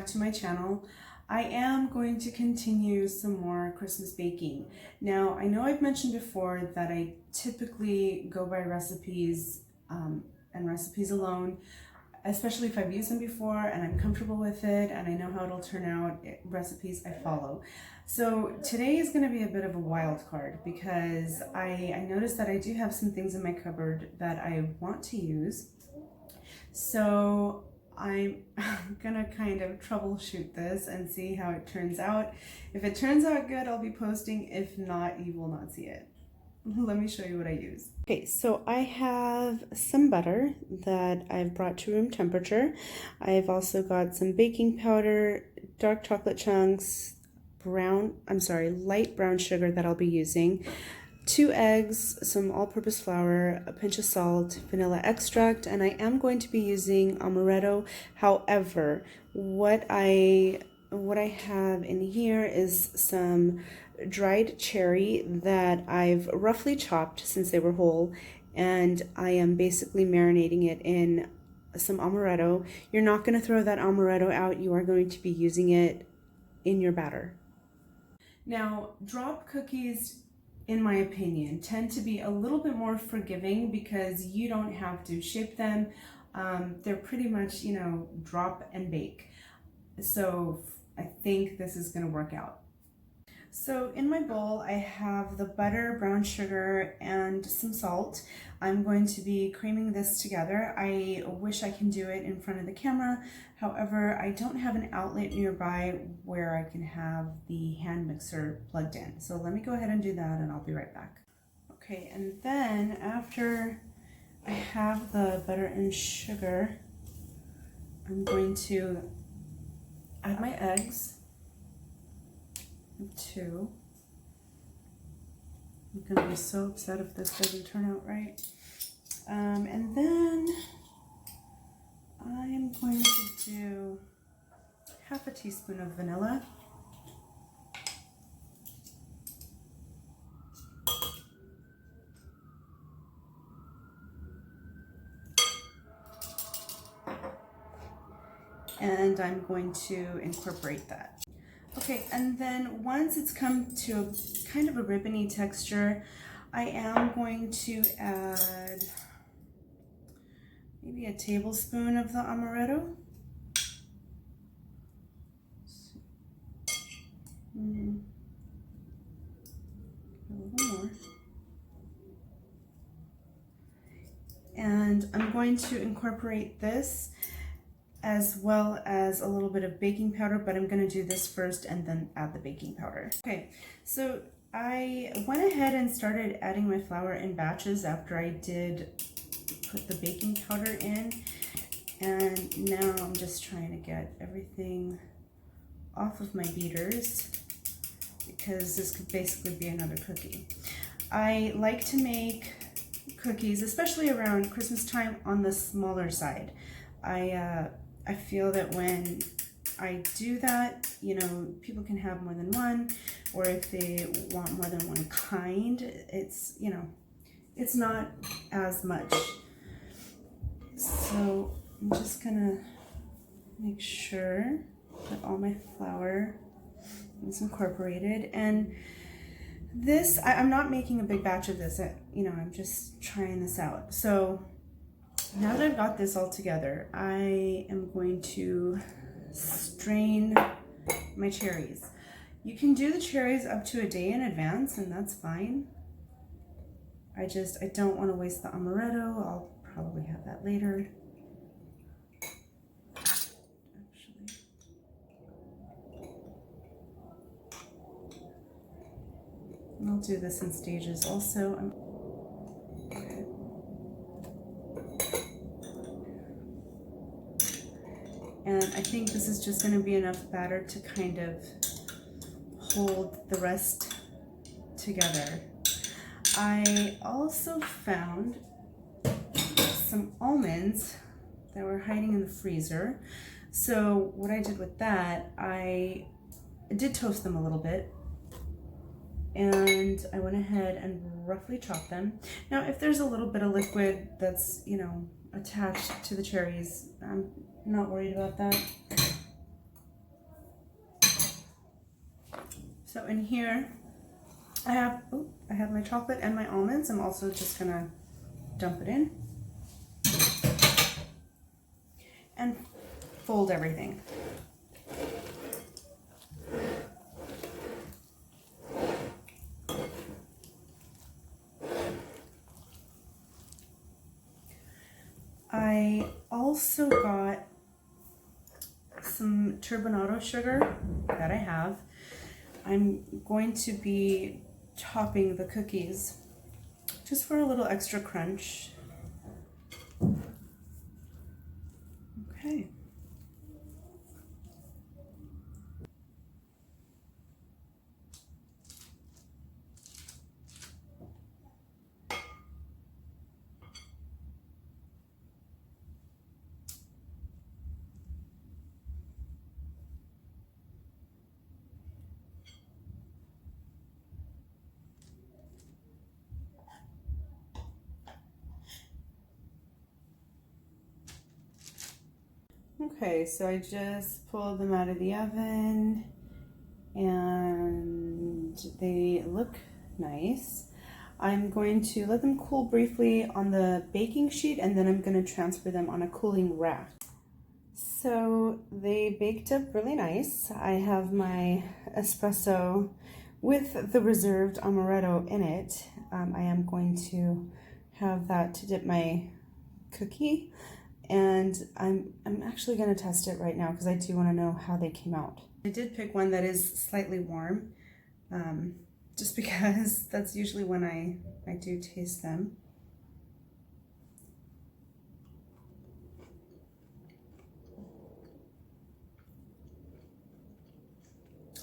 back to my channel. I am going to continue some more Christmas baking. Now, I know I've mentioned before that I typically go by recipes and recipes alone, especially if I've used them before and I'm comfortable with it and I know how it'll turn out, recipes I follow. So today is going to be a bit of a wild card because I noticed that I do have some things in my cupboard that I want to use. So I'm gonna kind of troubleshoot this and see how it turns out. If it turns out good, I'll be posting. If not, you will not see it. Let me show you what I use. Okay, so I have some butter that I've brought to room temperature. I've also got some baking powder, dark chocolate chunks, light brown sugar that I'll be using, 2 eggs, some all-purpose flour, a pinch of salt, vanilla extract, and I am going to be using amaretto. However, what I have in here is some dried cherry that I've roughly chopped since they were whole, and I am basically marinating it in some amaretto. You're not going to throw that amaretto out. You are going to be using it in your batter. Now, drop cookies, in my opinion, tend to be a little bit more forgiving because you don't have to shape them. They're pretty much, drop and bake. So I think this is going to work out. So in my bowl, I have the butter, brown sugar, and some salt. I'm going to be creaming this together. I wish I can do it in front of the camera. However, I don't have an outlet nearby where I can have the hand mixer plugged in. So let me go ahead and do that and I'll be right back. Okay, and then after I have the butter and sugar, I'm going to add my eggs. 2. I'm gonna be so upset if this doesn't turn out right. And then I'm going to do half a teaspoon of vanilla. And I'm going to incorporate that. Okay, and then once it's come to kind of a ribbony texture, I am going to add maybe a tablespoon of the amaretto. A little more. And I'm going to incorporate this as well as a little bit of baking powder, but I'm gonna do this first and then add the baking powder. Okay, so I went ahead and started adding my flour in batches after I did put the baking powder in, and now I'm just trying to get everything off of my beaters because this could basically be another cookie. I like to make cookies, especially around Christmas time, on the smaller side. I feel that when I do that, people can have more than one, or if they want more than one kind, it's not as much. So I'm just gonna make sure that all my flour is incorporated. And this, I'm not making a big batch of this, I'm just trying this out. So now that I've got this all together, I am going to strain my cherries. You can do the cherries up to a day in advance, and that's fine. I don't want to waste the amaretto. I'll probably have that later. Actually, and I'll do this in stages also. And I think this is just going to be enough batter to kind of hold the rest together. I also found some almonds that were hiding in the freezer. So what I did with that, I did toast them a little bit, and I went ahead and roughly chopped them. Now, if there's a little bit of liquid that's, attached to the cherries, I'm not worried about that. So in here, I have my chocolate and my almonds. I'm also just gonna dump it in and fold everything. I also got some turbinado sugar that I have. I'm going to be topping the cookies just for a little extra crunch. Okay. Okay, so I just pulled them out of the oven and they look nice. I'm going to let them cool briefly on the baking sheet and then I'm going to transfer them on a cooling rack. So they baked up really nice. I have my espresso with the reserved amaretto in it. I am going to have that to dip my cookie. And I'm actually going to test it right now because I do want to know how they came out. I did pick one that is slightly warm, just because that's usually when I do taste them.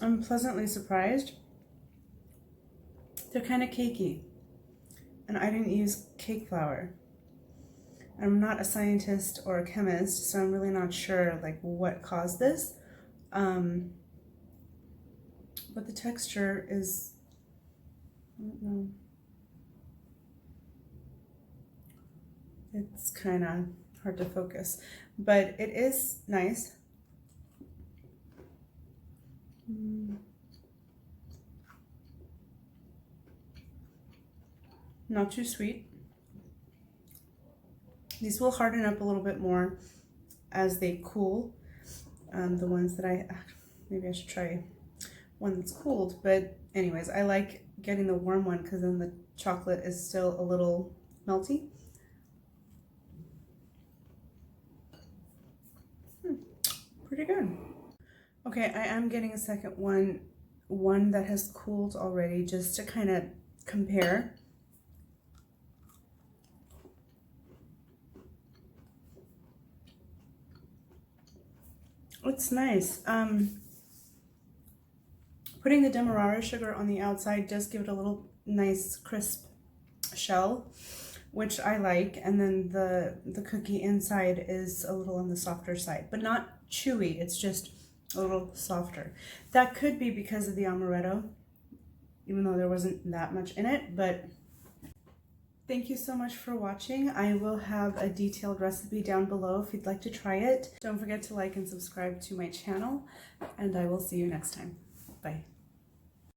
I'm pleasantly surprised. They're kind of cakey, and I didn't use cake flour. I'm not a scientist or a chemist, so I'm really not sure like what caused this. But the texture is, I don't know. It's kind of hard to focus, but it is nice. Not too sweet. These will harden up a little bit more as they cool. The ones that maybe I should try one that's cooled. But anyways, I like getting the warm one because then the chocolate is still a little melty. Pretty good. Okay, I am getting a second one that has cooled already just to kind of compare. It's nice. Putting the demerara sugar on the outside does give it a little nice crisp shell, which I like, and then the cookie inside is a little on the softer side, but not chewy. It's just a little softer. That could be because of the amaretto, even though there wasn't that much in it, but thank you so much for watching. I will have a detailed recipe down below if you'd like to try it. Don't forget to like and subscribe to my channel, and I will see you next time. Bye.